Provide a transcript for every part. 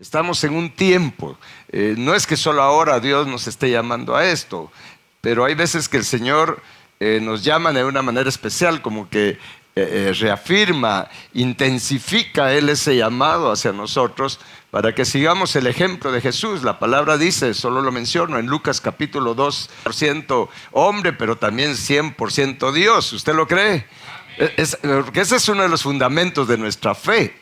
Estamos en un tiempo, no es que solo ahora Dios nos esté llamando a esto, pero hay veces que el Señor nos llama de una manera especial, como que reafirma, intensifica Él ese llamado hacia nosotros para que sigamos el ejemplo de Jesús. La palabra dice, solo lo menciono, en Lucas capítulo 2, 100% hombre, pero también 100% Dios. ¿Usted lo cree? Porque ese es uno de los fundamentos de nuestra fe.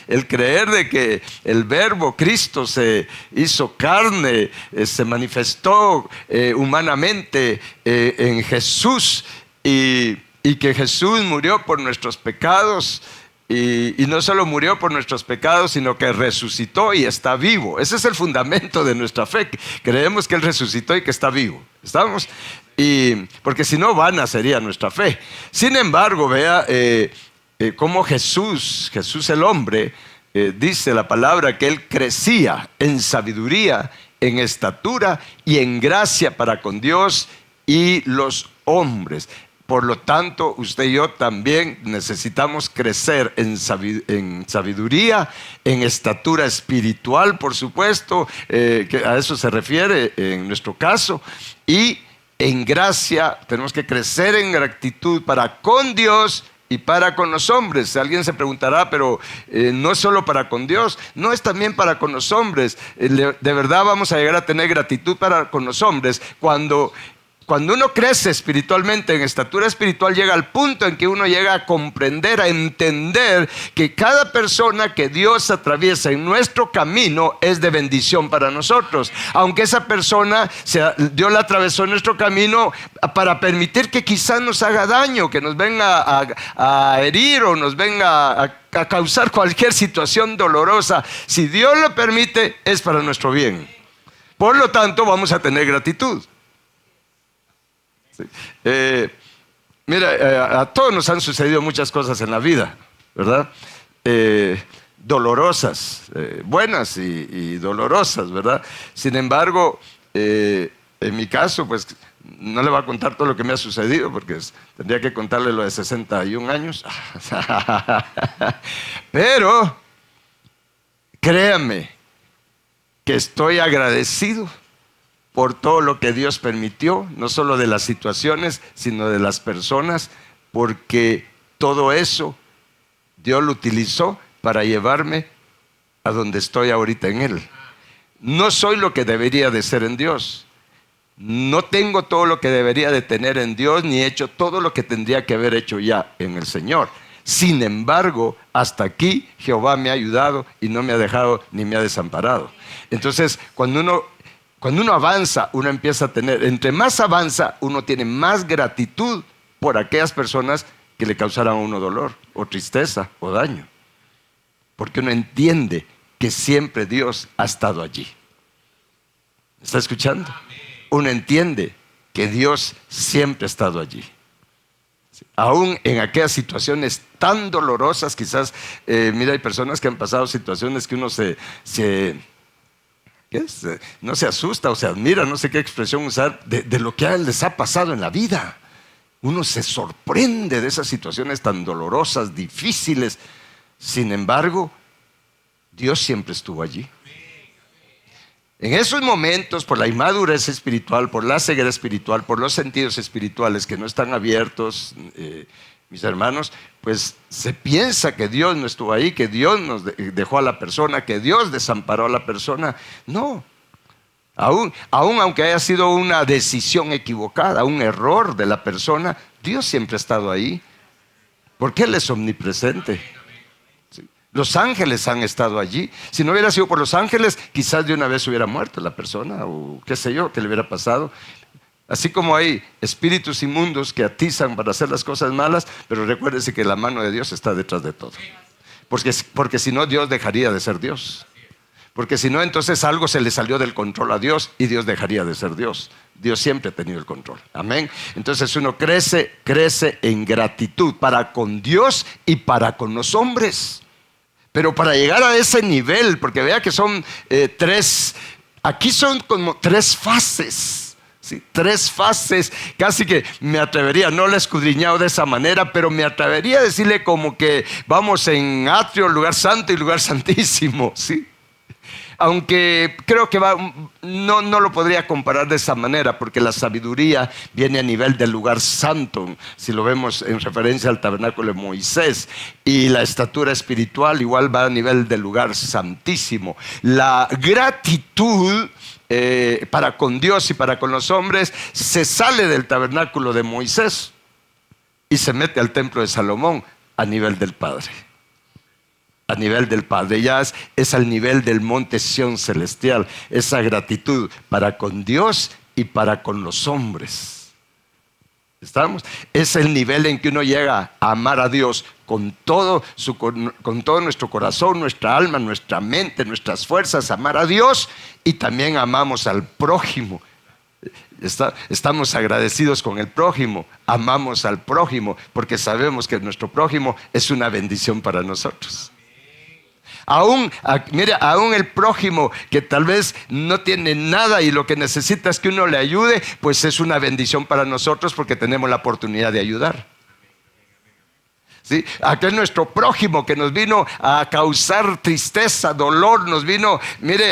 El creer de que el verbo Cristo se hizo carne, se manifestó humanamente en Jesús y que Jesús murió por nuestros pecados. Y no solo murió por nuestros pecados, sino que resucitó y está vivo. Ese es el fundamento de nuestra fe. Creemos que Él resucitó y que está vivo. ¿Estamos? Porque si no, vana sería nuestra fe. Sin embargo, vea cómo Jesús el hombre, dice la palabra que Él crecía en sabiduría, en estatura y en gracia para con Dios y los hombres. Por lo tanto, usted y yo también necesitamos crecer en sabiduría, en estatura espiritual, por supuesto, que a eso se refiere en nuestro caso, y en gracia. Tenemos que crecer en gratitud para con Dios y para con los hombres. Alguien se preguntará, pero no es solo para con Dios, no, es también para con los hombres. De verdad vamos a llegar a tener gratitud para con los hombres cuando uno crece espiritualmente, en estatura espiritual, llega al punto en que uno llega a comprender, a entender que cada persona que Dios atraviesa en nuestro camino es de bendición para nosotros. Aunque esa persona, Dios la atravesó en nuestro camino para permitir que quizás nos haga daño, que nos venga a herir o nos venga a causar cualquier situación dolorosa. Si Dios lo permite, es para nuestro bien. Por lo tanto, vamos a tener gratitud. Mira, a todos nos han sucedido muchas cosas en la vida, ¿verdad? Dolorosas, buenas y dolorosas, ¿verdad? Sin embargo, en mi caso, pues no le voy a contar todo lo que me ha sucedido, porque tendría que contarle lo de 61 años. Pero créame que estoy agradecido por todo lo que Dios permitió, no solo de las situaciones, sino de las personas, porque todo eso Dios lo utilizó para llevarme a donde estoy ahorita en Él. No soy lo que debería de ser en Dios. No tengo todo lo que debería de tener en Dios, ni he hecho todo lo que tendría que haber hecho ya en el Señor. Sin embargo, hasta aquí Jehová me ha ayudado y no me ha dejado ni me ha desamparado. Entonces, cuando uno avanza, uno empieza a tener, entre más avanza, uno tiene más gratitud por aquellas personas que le causaran a uno dolor, o tristeza, o daño. Porque uno entiende que siempre Dios ha estado allí. ¿Me está escuchando? Uno entiende que Dios siempre ha estado allí. Aún en aquellas situaciones tan dolorosas, quizás, mira, hay personas que han pasado situaciones que uno no se asusta o se admira, no sé qué expresión usar, de lo que les ha pasado en la vida. Uno se sorprende de esas situaciones tan dolorosas, difíciles. Sin embargo, Dios siempre estuvo allí. En esos momentos, por la inmadurez espiritual, por la ceguera espiritual, por los sentidos espirituales que no están abiertos, mis hermanos, pues se piensa que Dios no estuvo ahí, que Dios nos dejó a la persona, que Dios desamparó a la persona. No, aún aunque haya sido una decisión equivocada, un error de la persona, Dios siempre ha estado ahí, porque Él es omnipresente. ¿Sí? Los ángeles han estado allí. Si no hubiera sido por los ángeles, quizás de una vez hubiera muerto la persona, o qué sé yo, qué le hubiera pasado. Así como hay espíritus inmundos que atizan para hacer las cosas malas, pero recuérdese que la mano de Dios está detrás de todo. Porque si no, Dios dejaría de ser Dios. Porque si no, entonces algo se le salió del control a Dios y Dios dejaría de ser Dios. Dios siempre ha tenido el control. Amén. Entonces uno crece en gratitud para con Dios y para con los hombres. Pero para llegar a ese nivel, porque vea que son aquí son como 3 fases. Sí, 3 fases, casi que me atrevería, no lo he escudriñado de esa manera, pero me atrevería a decirle como que vamos en atrio, lugar santo y lugar santísimo, ¿sí? Aunque creo que no lo podría comparar de esa manera, porque la sabiduría viene a nivel del lugar santo, si lo vemos en referencia al tabernáculo de Moisés, y la estatura espiritual igual va a nivel del lugar santísimo. La gratitud para con Dios y para con los hombres se sale del tabernáculo de Moisés y se mete al templo de Salomón a nivel del Padre. A nivel del Padre, ya es al nivel del monte Sión celestial, esa gratitud para con Dios y para con los hombres. ¿Estamos? Es el nivel en que uno llega a amar a Dios con todo nuestro corazón, nuestra alma, nuestra mente, nuestras fuerzas, amar a Dios, y también amamos al prójimo. Estamos agradecidos con el prójimo, amamos al prójimo, porque sabemos que nuestro prójimo es una bendición para nosotros. Aún el prójimo que tal vez no tiene nada y lo que necesita es que uno le ayude, pues es una bendición para nosotros porque tenemos la oportunidad de ayudar. ¿Sí? Aquel nuestro prójimo que nos vino a causar tristeza, dolor, nos vino,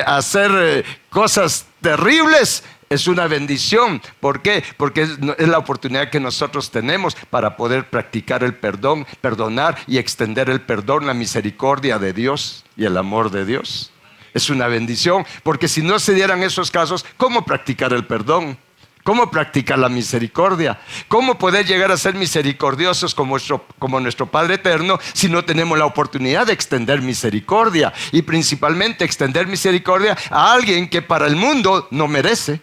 a hacer cosas terribles. Es una bendición. ¿Por qué? Porque es la oportunidad que nosotros tenemos para poder practicar el perdón, perdonar y extender el perdón, la misericordia de Dios y el amor de Dios. Es una bendición, porque si no se dieran esos casos, ¿cómo practicar el perdón? ¿Cómo practicar la misericordia? ¿Cómo poder llegar a ser misericordiosos como nuestro Padre eterno si no tenemos la oportunidad de extender misericordia? Y principalmente extender misericordia a alguien que para el mundo no merece.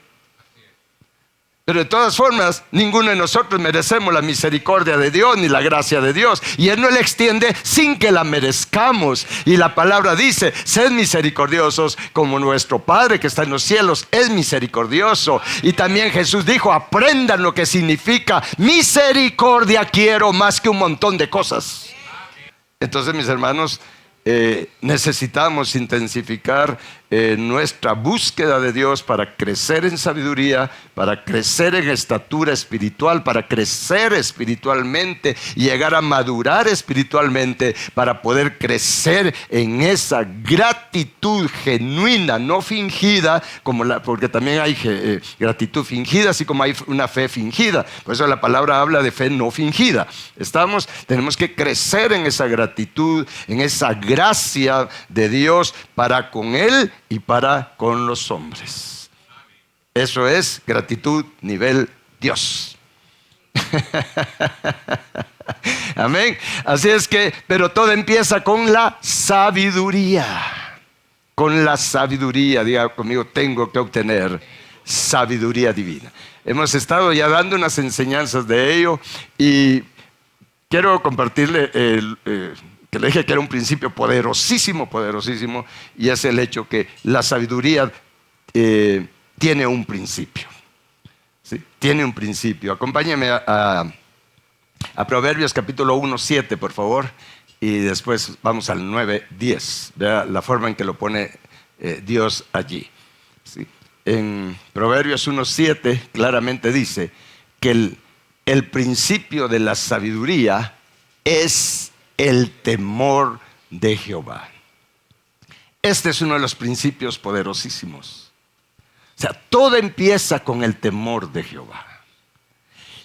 Pero de todas formas, ninguno de nosotros merecemos la misericordia de Dios ni la gracia de Dios. Y Él no la extiende sin que la merezcamos. Y la palabra dice, sed misericordiosos como nuestro Padre que está en los cielos es misericordioso. Y también Jesús dijo, aprendan lo que significa misericordia quiero más que un montón de cosas. Entonces, mis hermanos, necesitamos intensificar nuestra búsqueda de Dios para crecer en sabiduría, para crecer en estatura espiritual, para crecer espiritualmente y llegar a madurar espiritualmente, para poder crecer en esa gratitud genuina, no fingida, porque también hay gratitud fingida, así como hay una fe fingida. Por eso la palabra habla de fe no fingida. Tenemos que crecer en esa gratitud, en esa gracia de Dios para con Él y para con los hombres. Eso es gratitud nivel Dios. Amén. Así es que, pero todo empieza con la sabiduría. Con la sabiduría, diga conmigo, tengo que obtener sabiduría divina. Hemos estado ya dando unas enseñanzas de ello y quiero compartirle que le dije que era un principio poderosísimo, y es el hecho que la sabiduría tiene un principio. ¿Sí? Tiene un principio. Acompáñame a Proverbios capítulo 1:7, por favor, y después vamos al 9:10. Vea la forma en que lo pone Dios allí. ¿Sí? En Proverbios 1:7 claramente dice que el principio de la sabiduría es el temor de Jehová. Este es uno de los principios poderosísimos. O sea, todo empieza con el temor de Jehová.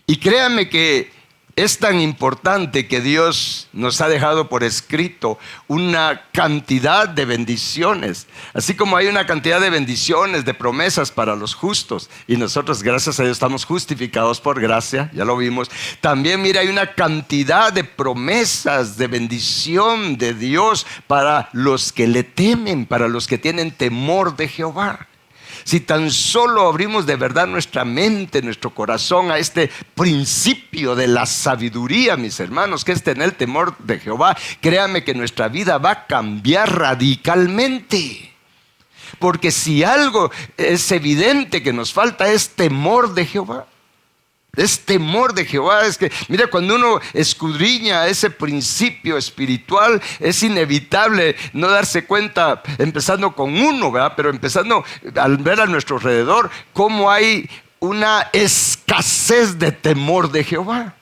Y créanme que es tan importante que Dios nos ha dejado por escrito una cantidad de bendiciones. Así como hay una cantidad de bendiciones, de promesas para los justos. Y nosotros, gracias a Dios, estamos justificados por gracia, ya lo vimos. También, mira, hay una cantidad de promesas, de bendición de Dios para los que le temen, para los que tienen temor de Jehová. Si tan solo abrimos de verdad nuestra mente, nuestro corazón a este principio de la sabiduría, mis hermanos, que es tener el temor de Jehová, créanme que nuestra vida va a cambiar radicalmente. Porque si algo es evidente que nos falta es temor de Jehová. Es temor de Jehová. Es que, mira, cuando uno escudriña ese principio espiritual, es inevitable no darse cuenta, empezando con uno, ¿verdad? Pero empezando al ver a nuestro alrededor, cómo hay una escasez de temor de Jehová.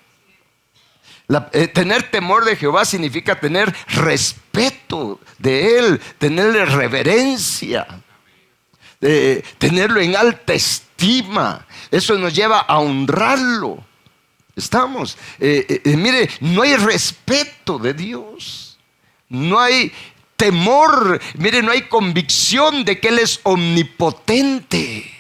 Tener temor de Jehová significa tener respeto respeto de Él, tenerle reverencia, tenerlo en alta estima. Eso nos lleva a honrarlo. Estamos, mire, no hay respeto de Dios, no hay temor, mire, no hay convicción de que Él es omnipotente,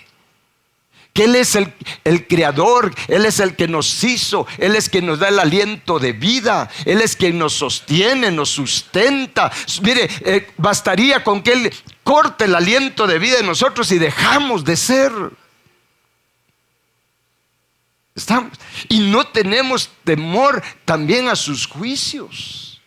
que Él es el creador, Él es el que nos hizo, Él es quien nos da el aliento de vida, Él es quien nos sostiene, nos sustenta. Mire, bastaría con que Él corte el aliento de vida de nosotros y dejamos de ser. Estamos. Y no tenemos temor también a sus juicios.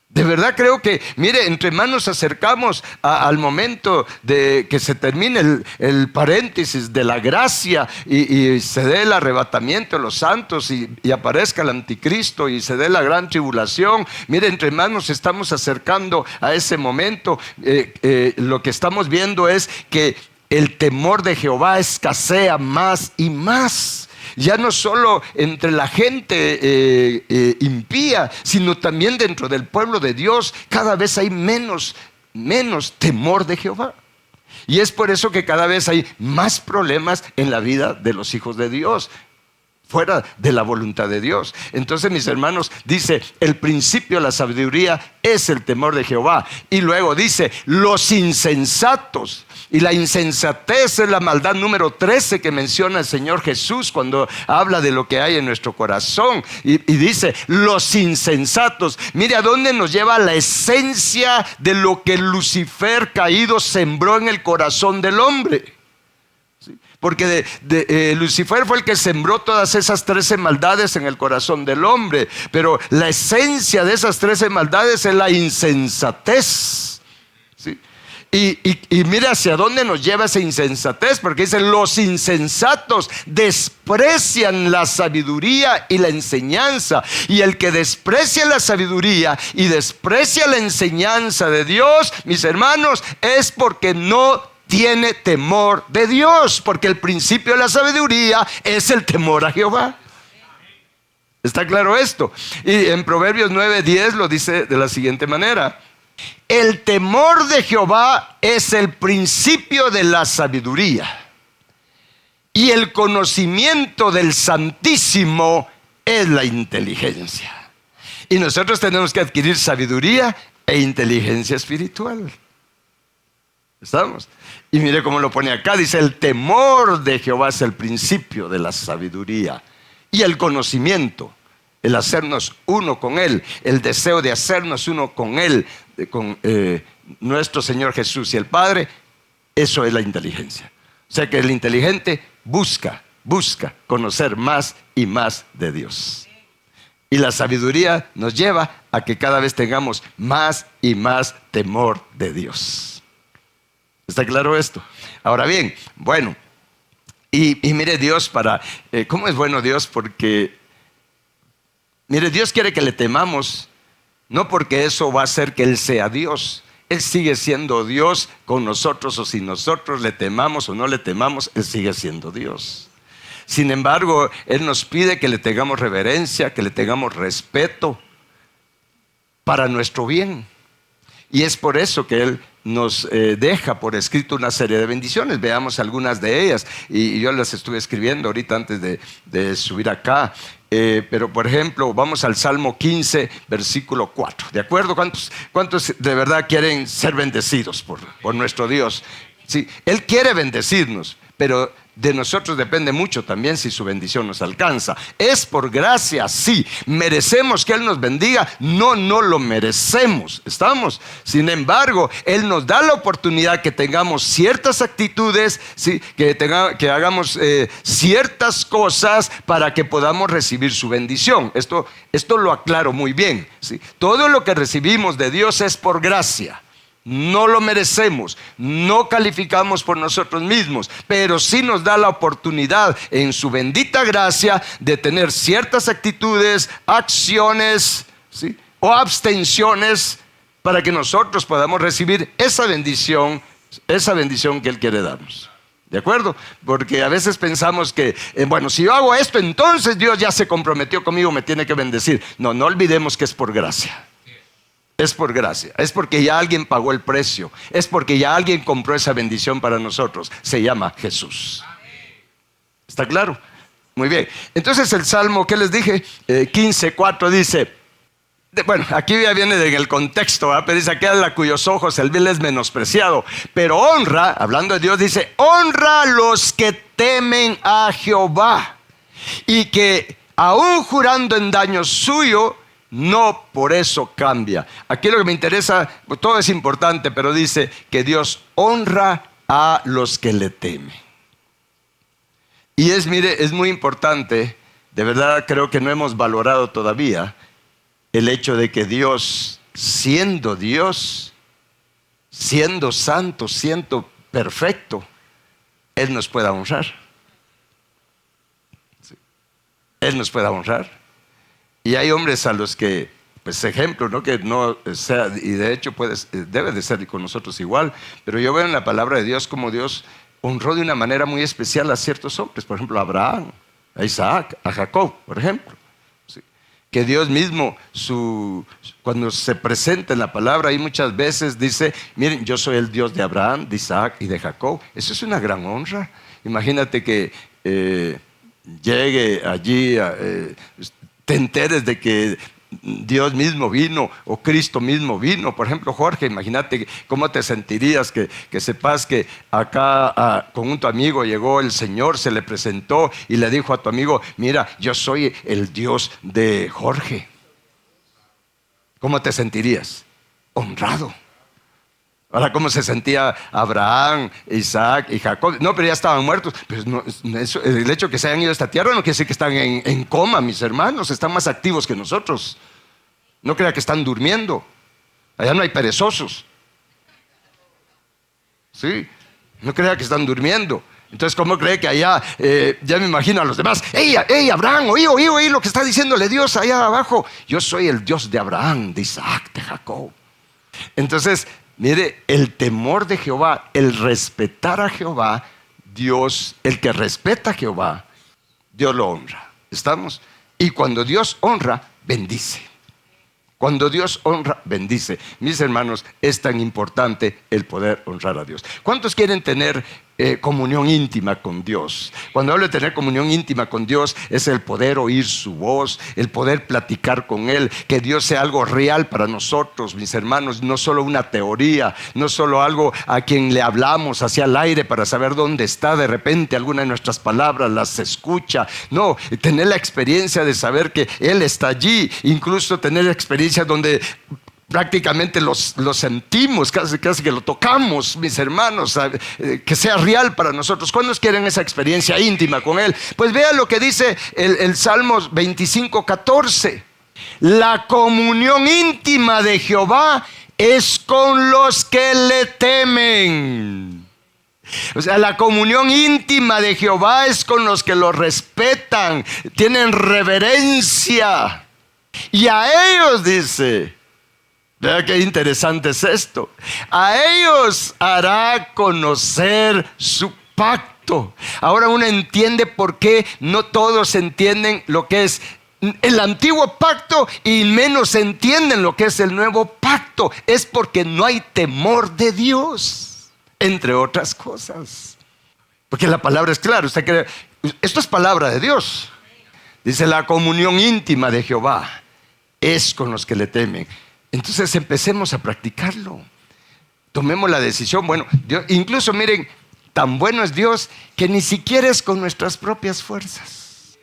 De verdad creo que, mire, entre más nos acercamos al momento de que se termine el paréntesis de la gracia y se dé el arrebatamiento de los santos y aparezca el anticristo y se dé la gran tribulación, mire, entre más nos estamos acercando a ese momento, lo que estamos viendo es que el temor de Jehová escasea más y más. Ya no solo entre la gente impía, sino también dentro del pueblo de Dios. Cada vez hay menos temor de Jehová. Y es por eso que cada vez hay más problemas en la vida de los hijos de Dios, fuera de la voluntad de Dios. Entonces, mis hermanos, dice, el principio de la sabiduría es el temor de Jehová. Y luego dice, los insensatos. Y la insensatez es la maldad número 13 que menciona el Señor Jesús cuando habla de lo que hay en nuestro corazón. Y dice, los insensatos. Mire a dónde nos lleva la esencia de lo que Lucifer caído sembró en el corazón del hombre. Porque Lucifer fue el que sembró todas esas 13 maldades en el corazón del hombre. Pero la esencia de esas 13 maldades es la insensatez. ¿Sí? Y mira hacia dónde nos lleva esa insensatez, porque dice, los insensatos desprecian la sabiduría y la enseñanza. Y el que desprecia la sabiduría y desprecia la enseñanza de Dios, mis hermanos, es porque no tiene temor de Dios, porque el principio de la sabiduría es el temor a Jehová. ¿Está claro esto? Y en Proverbios 9:10 lo dice de la siguiente manera: el temor de Jehová es el principio de la sabiduría, y el conocimiento del Santísimo es la inteligencia. Y nosotros tenemos que adquirir sabiduría e inteligencia espiritual. ¿Estamos? Y mire cómo lo pone acá, dice, el temor de Jehová es el principio de la sabiduría y el conocimiento, el hacernos uno con Él, el deseo de hacernos uno con Él, con nuestro Señor Jesús y el Padre. Eso es la inteligencia. O sea que el inteligente busca conocer más y más de Dios. Y la sabiduría nos lleva a que cada vez tengamos más y más temor de Dios. ¿Está claro esto? Ahora bien, bueno, y mire Dios ¿cómo es bueno Dios? Porque, mire, Dios quiere que le temamos, no porque eso va a hacer que Él sea Dios. Él sigue siendo Dios con nosotros, o si nosotros le temamos o no le temamos, Él sigue siendo Dios. Sin embargo, Él nos pide que le tengamos reverencia, que le tengamos respeto para nuestro bien. Y es por eso que Él nos deja por escrito una serie de bendiciones. Veamos algunas de ellas. Y yo las estuve escribiendo ahorita antes de subir acá. Pero por ejemplo, vamos al Salmo 15, versículo 4. ¿De acuerdo? ¿Cuántos de verdad quieren ser bendecidos por nuestro Dios? Sí, Él quiere bendecirnos, pero de nosotros depende mucho también si su bendición nos alcanza. Es por gracia, sí. ¿Merecemos que Él nos bendiga? No lo merecemos. ¿Estamos? Sin embargo, Él nos da la oportunidad que tengamos ciertas actitudes, ¿sí? que hagamos ciertas cosas para que podamos recibir su bendición. Esto lo aclaro muy bien, ¿sí? Todo lo que recibimos de Dios es por gracia. No lo merecemos, no calificamos por nosotros mismos, pero sí nos da la oportunidad en su bendita gracia de tener ciertas actitudes, acciones, ¿sí? o abstenciones para que nosotros podamos recibir esa bendición que Él quiere darnos. ¿De acuerdo? Porque a veces pensamos que, bueno, si yo hago esto, entonces Dios ya se comprometió conmigo, me tiene que bendecir. No olvidemos que es por gracia. Es por gracia, es porque ya alguien pagó el precio, es porque ya alguien compró esa bendición para nosotros. Se llama Jesús. ¿Está claro? Muy bien. Entonces el Salmo, ¿qué les dije? 15:4 dice, bueno, aquí ya viene en el contexto, ¿verdad? Pero dice, aquel a cuyos ojos el vil es menospreciado, pero honra, hablando de Dios, dice, honra a los que temen a Jehová y que aún jurando en daño suyo, no por eso cambia. Aquí lo que me interesa, todo es importante, pero dice que Dios honra a los que le temen. Y mire, es muy importante, de verdad creo que no hemos valorado todavía el hecho de que Dios, siendo santo, siendo perfecto, Él nos pueda honrar. Sí. Él nos pueda honrar. Y hay hombres a los que, pues ejemplo, ¿no? Que no sea, y de hecho debe de ser con nosotros igual, pero yo veo en la palabra de Dios como Dios honró de una manera muy especial a ciertos hombres, por ejemplo a Abraham, a Isaac, a Jacob, por ejemplo. ¿Sí? Que Dios mismo, cuando se presenta en la palabra, ahí muchas veces dice, miren, yo soy el Dios de Abraham, de Isaac y de Jacob. Eso es una gran honra. Imagínate que llegue allí, te enteres de que Dios mismo vino o Cristo mismo vino. Por ejemplo, Jorge, imagínate cómo te sentirías que sepas que acá con un tu amigo llegó el Señor, se le presentó y le dijo a tu amigo, mira, yo soy el Dios de Jorge. ¿Cómo te sentirías? Honrado. Ahora, ¿cómo se sentía Abraham, Isaac y Jacob? No, pero ya estaban muertos. Pues no, el hecho de que se hayan ido a esta tierra no quiere decir que están en coma, mis hermanos. Están más activos que nosotros. No crea que están durmiendo. Allá no hay perezosos. Sí, no crea que están durmiendo. Entonces, ¿cómo cree que allá, ya me imagino a los demás, ¡Ey, Abraham, oí lo que está diciéndole Dios allá abajo! Yo soy el Dios de Abraham, de Isaac, de Jacob. Entonces, mire, el temor de Jehová, el respetar a Jehová, Dios, el que respeta a Jehová, Dios lo honra. ¿Estamos? Y cuando Dios honra, bendice. Cuando Dios honra, bendice. Mis hermanos, es tan importante el poder honrar a Dios. ¿Cuántos quieren tener comunión íntima con Dios? Cuando hablo de tener comunión íntima con Dios, es el poder oír su voz, el poder platicar con Él, que Dios sea algo real para nosotros, mis hermanos, no solo una teoría, no solo algo a quien le hablamos hacia el aire para saber dónde está, de repente alguna de nuestras palabras las escucha. No, tener la experiencia de saber que Él está allí, incluso tener la experiencia donde prácticamente lo sentimos, casi que lo tocamos, mis hermanos, que sea real para nosotros. ¿Cuántos quieren esa experiencia íntima con Él? Pues vean lo que dice el Salmos 25:14. La comunión íntima de Jehová es con los que le temen. O sea, la comunión íntima de Jehová es con los que lo respetan, tienen reverencia. Y a ellos dice, vea qué interesante es esto, a ellos hará conocer su pacto. Ahora uno entiende por qué no todos entienden lo que es el antiguo pacto y menos entienden lo que es el nuevo pacto. Es porque no hay temor de Dios, entre otras cosas. Porque la palabra es clara. Usted cree, esto es palabra de Dios. Dice, la comunión íntima de Jehová es con los que le temen. Entonces empecemos a practicarlo. Tomemos la decisión. Bueno, Dios, incluso miren, tan bueno es Dios que ni siquiera es con nuestras propias fuerzas.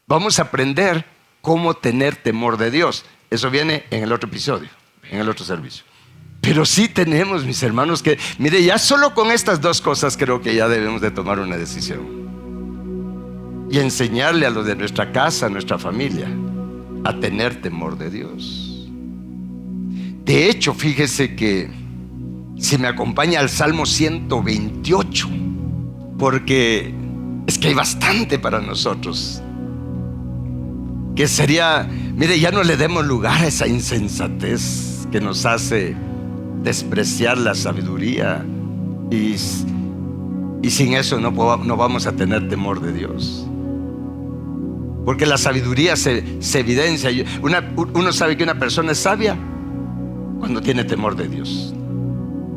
Vamos a aprender cómo tener temor de Dios. Eso viene en el otro episodio, en el otro servicio. Pero sí tenemos, mis hermanos, que, mire, ya solo con estas dos cosas creo que ya debemos de tomar una decisión. Y enseñarle a los de nuestra casa, a nuestra familia, a tener temor de Dios. De hecho, fíjese que si me acompaña al Salmo 128, porque es que hay bastante para nosotros, que sería, mire, ya no le demos lugar a esa insensatez que nos hace despreciar la sabiduría y sin eso no vamos a tener temor de Dios. Porque la sabiduría se evidencia. Uno sabe que una persona es sabia cuando tiene temor de Dios.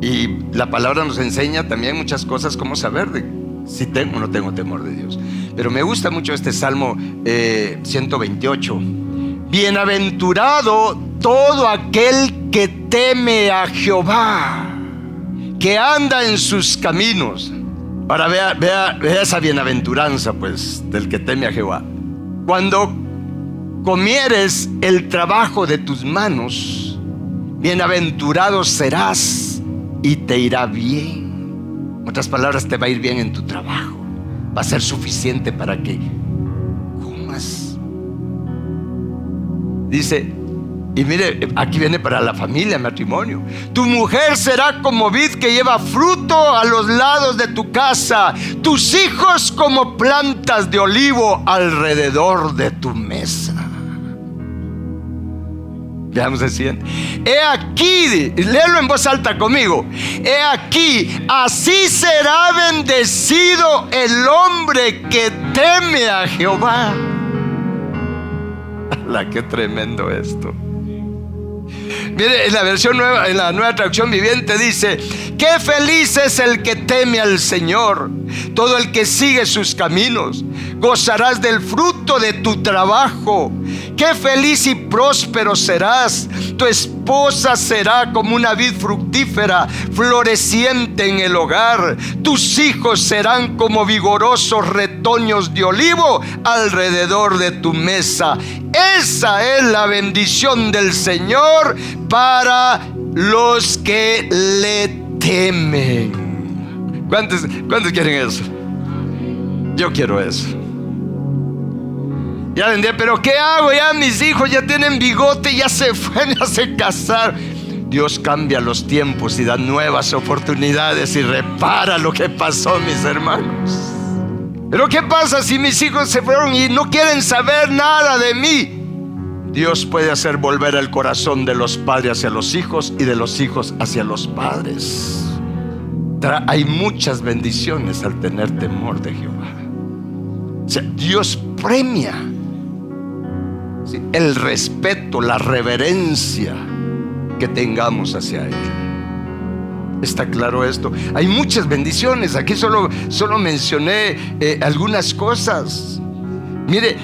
Y la palabra nos enseña también muchas cosas, como saber de si tengo o no tengo temor de Dios. Pero me gusta mucho este Salmo 128. Bienaventurado todo aquel que teme a Jehová, que anda en sus caminos. Ahora vea esa bienaventuranza, pues, del que teme a Jehová. Cuando comieres el trabajo de tus manos, bienaventurado serás y te irá bien. En otras palabras, te va a ir bien en tu trabajo. Va a ser suficiente para que comas. Dice, y mire, aquí viene para la familia, matrimonio. Tu mujer será como vid que lleva fruto a los lados de tu casa, tus hijos como plantas de olivo alrededor de tu mesa. Veamos el siguiente. He aquí, léelo en voz alta conmigo. He aquí, así será bendecido el hombre que teme a Jehová. ¡Qué tremendo esto! Mire, en la versión nueva, en la Nueva Traducción Viviente dice: qué feliz es el que teme al Señor, todo el que sigue sus caminos. Gozarás del fruto de tu trabajo. Qué feliz y próspero serás. Tu esposa será como una vid fructífera, floreciente en el hogar. Tus hijos serán como vigorosos retoños de olivo alrededor de tu mesa. Esa es la bendición del Señor para los que le temen. ¿Cuántos quieren eso? Yo quiero eso. Ya vendré, pero ¿qué hago? Ya mis hijos ya tienen bigote, ya se fueron, ya se casaron. Dios cambia los tiempos y da nuevas oportunidades y repara lo que pasó, mis hermanos. Pero ¿qué pasa si mis hijos se fueron y no quieren saber nada de mí? Dios puede hacer volver el corazón de los padres hacia los hijos y de los hijos hacia los padres. Hay muchas bendiciones al tener temor de Jehová. O sea, Dios premia, ¿sí?, el respeto, la reverencia que tengamos hacia Él. ¿Está claro esto? Hay muchas bendiciones. Aquí solo mencioné algunas cosas. Mire,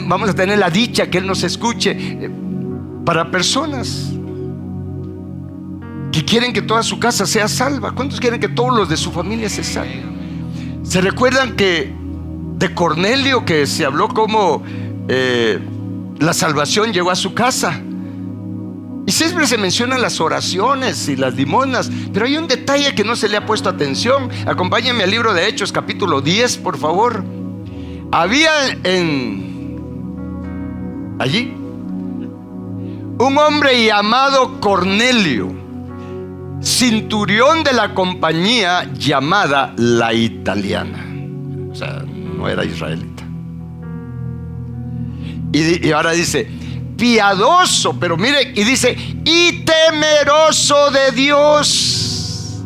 vamos a tener la dicha que Él nos escuche para personas que quieren que toda su casa sea salva. ¿Cuántos quieren que todos los de su familia se salven? ¿Se recuerdan que de Cornelio, que se habló como la salvación llegó a su casa? Y siempre se mencionan las oraciones y las limosnas, pero hay un detalle que no se le ha puesto atención. Acompáñenme al libro de Hechos, capítulo 10, por favor. Había allí un hombre llamado Cornelio, centurión de la compañía llamada La Italiana. O sea, no era israelita. Y ahora dice piadoso, pero mire, y dice y temeroso de Dios.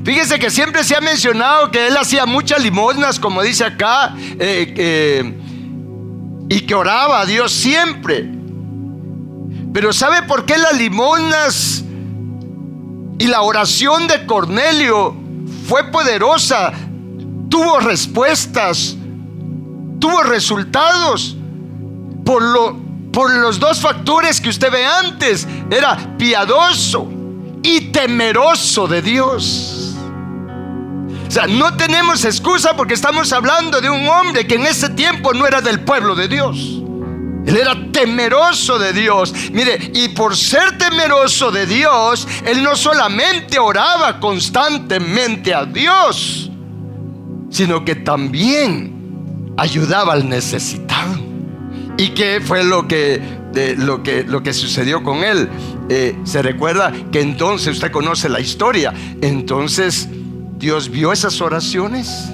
Fíjese que siempre se ha mencionado que él hacía muchas limosnas, como dice acá, y que oraba a Dios siempre. Pero ¿sabe por qué las limosnas y la oración de Cornelio fue poderosa? Tuvo respuestas, tuvo resultados por los dos factores que usted ve antes. Era piadoso y temeroso de Dios. O sea, no tenemos excusa porque estamos hablando de un hombre que en ese tiempo no era del pueblo de Dios. Él era temeroso de Dios. Mire, y por ser temeroso de Dios, él no solamente oraba constantemente a Dios, sino que también ayudaba al necesitado. ¿Y qué fue lo que sucedió con él? Se recuerda que entonces, usted conoce la historia, entonces Dios vio esas oraciones,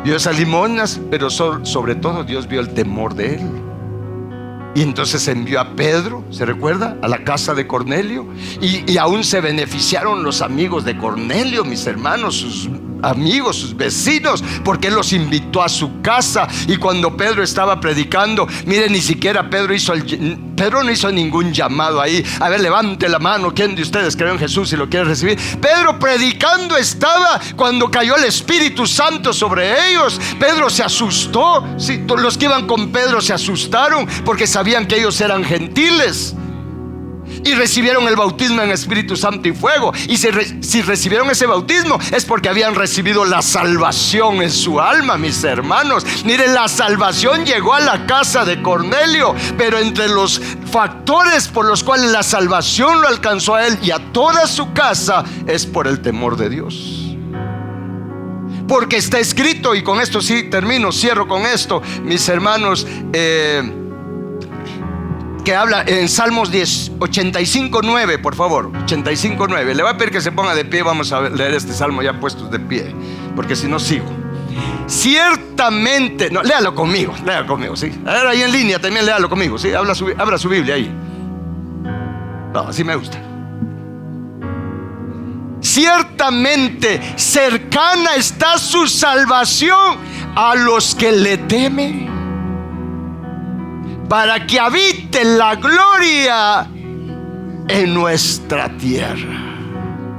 vio esas limosnas, pero sobre todo Dios vio el temor de él. Y entonces envió a Pedro, ¿se recuerda?, a la casa de Cornelio. Y aún se beneficiaron los amigos de Cornelio, mis hermanos, sus amigos, sus vecinos, porque Él los invitó a su casa. Y cuando Pedro estaba predicando, miren, ni siquiera Pedro no hizo ningún llamado ahí. A ver, levante la mano, ¿quién de ustedes cree en Jesús y lo quiere recibir? Pedro predicando estaba cuando cayó el Espíritu Santo sobre ellos. Pedro se asustó. Sí, los que iban con Pedro se asustaron porque sabían que ellos eran gentiles y recibieron el bautismo en Espíritu Santo y fuego. Y si recibieron ese bautismo es porque habían recibido la salvación en su alma, mis hermanos. Miren, la salvación llegó a la casa de Cornelio, pero entre los factores por los cuales la salvación lo alcanzó a él y a toda su casa es por el temor de Dios. Porque está escrito, y con esto sí termino, cierro con esto, mis hermanos, que habla en Salmos 85:9, por favor, 85:9. Le voy a pedir que se ponga de pie. Vamos a leer este salmo ya puestos de pie, porque si no sigo. Ciertamente, no, léalo conmigo, sí. A ver, ahí en línea también léalo conmigo, sí. Abra su Biblia ahí. No, así me gusta. Ciertamente cercana está su salvación a los que le temen, para que habite la gloria en nuestra tierra.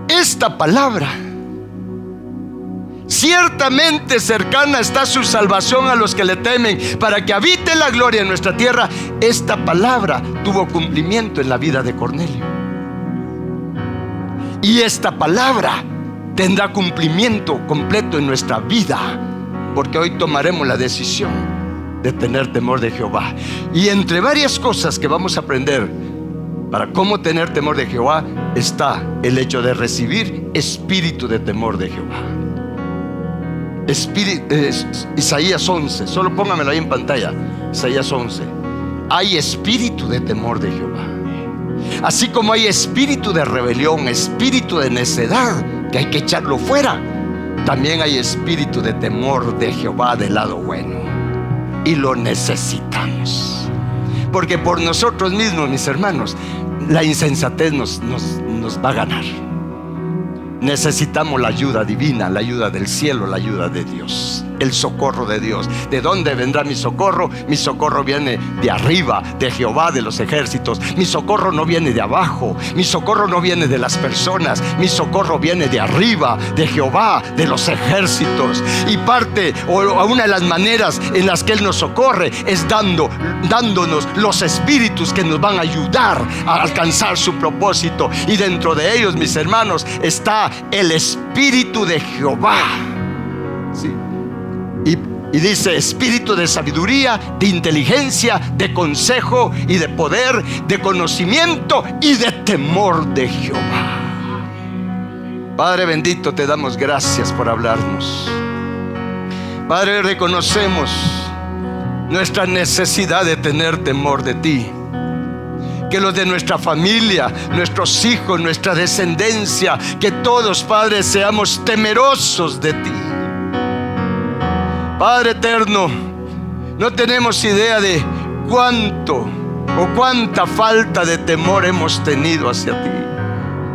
Esta palabra, ciertamente cercana está su salvación a los que le temen, para que habite la gloria en nuestra tierra. Esta palabra tuvo cumplimiento en la vida de Cornelio, y esta palabra tendrá cumplimiento completo en nuestra vida, porque hoy tomaremos la decisión de tener temor de Jehová. Y entre varias cosas que vamos a aprender para cómo tener temor de Jehová está el hecho de recibir espíritu de temor de Jehová. Isaías 11, solo póngamelo ahí en pantalla. Isaías 11. Hay espíritu de temor de Jehová. Así como hay espíritu de rebelión, espíritu de necedad, que hay que echarlo fuera, también hay espíritu de temor de Jehová del lado bueno. Y lo necesitamos, porque por nosotros mismos, mis hermanos, la insensatez nos va a ganar. Necesitamos la ayuda divina, la ayuda del cielo, la ayuda de Dios, el socorro de Dios. ¿De dónde vendrá mi socorro? Mi socorro viene de arriba, de Jehová de los ejércitos. Mi socorro no viene de abajo, mi socorro no viene de las personas, mi socorro viene de arriba, de Jehová de los ejércitos. Y parte, o una de las maneras en las que Él nos socorre, es dándonos los espíritus que nos van a ayudar a alcanzar su propósito. Y dentro de ellos, mis hermanos, está el espíritu de Jehová, ¿sí? Y dice espíritu de sabiduría, de inteligencia, de consejo y de poder, de conocimiento y de temor de Jehová. Padre bendito, te damos gracias por hablarnos. Padre, reconocemos nuestra necesidad de tener temor de ti. Que los de nuestra familia, nuestros hijos, nuestra descendencia, que todos, Padre, seamos temerosos de ti. Padre eterno, no tenemos idea de cuánto o cuánta falta de temor hemos tenido hacia ti.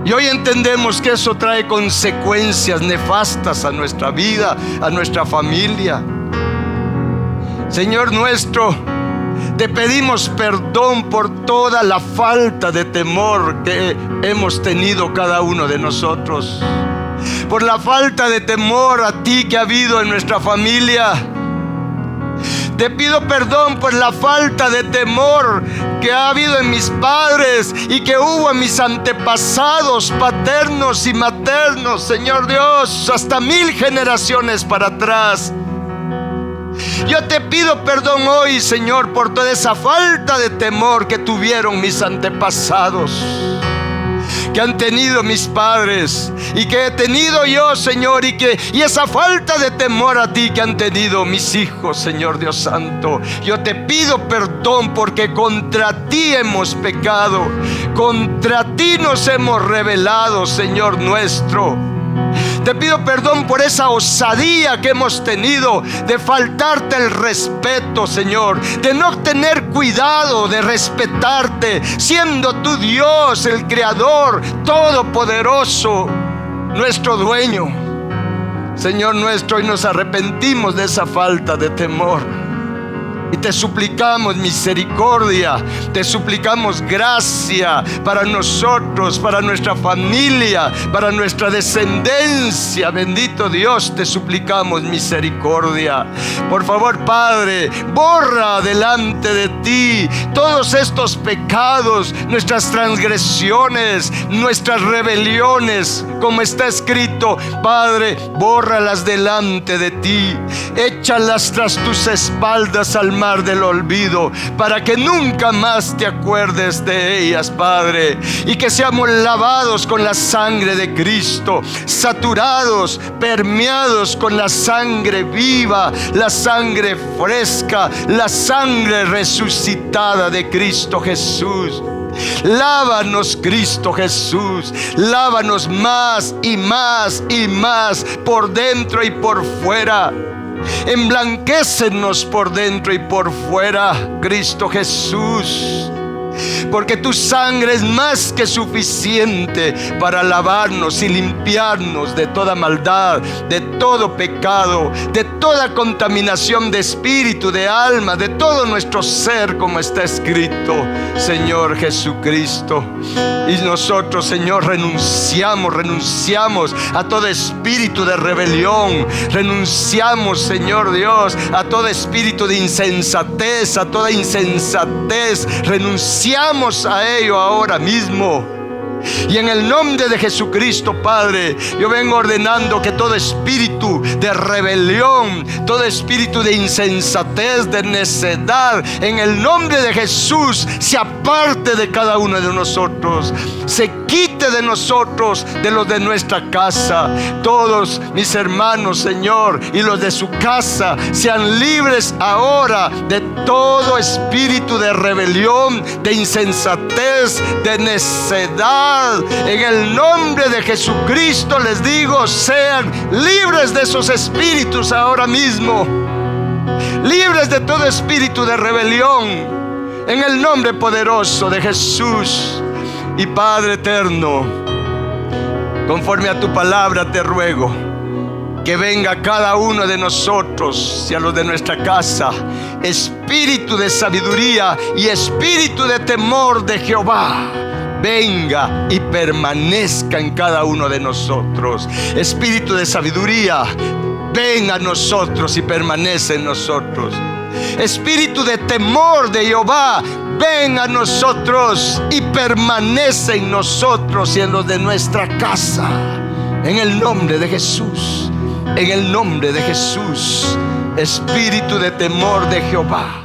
Y hoy entendemos que eso trae consecuencias nefastas a nuestra vida, a nuestra familia. Señor nuestro, te pedimos perdón por toda la falta de temor que hemos tenido cada uno de nosotros, por la falta de temor a ti que ha habido en nuestra familia. Te pido perdón por la falta de temor que ha habido en mis padres y que hubo en mis antepasados paternos y maternos, Señor Dios, hasta 1000 generaciones para atrás. Yo te pido perdón hoy, Señor, por toda esa falta de temor que tuvieron mis antepasados, que han tenido mis padres y que he tenido yo, Señor, y esa falta de temor a ti que han tenido mis hijos, Señor Dios Santo. Yo te pido perdón porque contra ti hemos pecado, contra ti nos hemos rebelado, Señor nuestro. Te pido perdón por esa osadía que hemos tenido de faltarte el respeto, Señor, de no tener cuidado de respetarte, siendo tú Dios, el Creador, todopoderoso, nuestro dueño. Señor nuestro, y nos arrepentimos de esa falta de temor. Y te suplicamos misericordia, te suplicamos gracia para nosotros, para nuestra familia, para nuestra descendencia. Bendito Dios, te suplicamos misericordia. Por favor, Padre, borra delante de ti todos estos pecados, nuestras transgresiones, nuestras rebeliones, como está escrito. Padre, bórralas delante de ti, échalas tras tus espaldas al mar del olvido, para que nunca más te acuerdes de ellas, Padre, y que seamos lavados con la sangre de Cristo, saturados, permeados con la sangre viva, la sangre fresca, la sangre resucitada de Cristo Jesús. Lávanos, Cristo Jesús, lávanos más y más y más, por dentro y por fuera. Emblanquécenos por dentro y por fuera, Cristo Jesús, porque tu sangre es más que suficiente para lavarnos y limpiarnos de toda maldad, de todo pecado, de toda contaminación de espíritu, de alma, de todo nuestro ser, como está escrito, Señor Jesucristo. Y nosotros, Señor, renunciamos a todo espíritu de rebelión, renunciamos, Señor Dios, a todo espíritu de insensatez, a toda insensatez, renunciamos a ello ahora mismo. Y en el nombre de Jesucristo, Padre, yo vengo ordenando que todo espíritu de rebelión, todo espíritu de insensatez, de necedad, en el nombre de Jesús, se aparte de cada uno de nosotros, se quite de nosotros, de los de nuestra casa. Todos mis hermanos, Señor, y los de su casa, sean libres ahora de todo espíritu de rebelión, de insensatez, de necedad. En el nombre de Jesucristo les digo, sean libres de esos espíritus ahora mismo, libres de todo espíritu de rebelión, en el nombre poderoso de Jesús. Y Padre eterno, conforme a tu palabra te ruego que venga a cada uno de nosotros y a los de nuestra casa espíritu de sabiduría y espíritu de temor de Jehová. Venga y permanezca en cada uno de nosotros. Espíritu de sabiduría, ven a nosotros y permanece en nosotros. Espíritu de temor de Jehová, ven a nosotros y permanece en nosotros y en los de nuestra casa. En el nombre de Jesús, en el nombre de Jesús. Espíritu de temor de Jehová,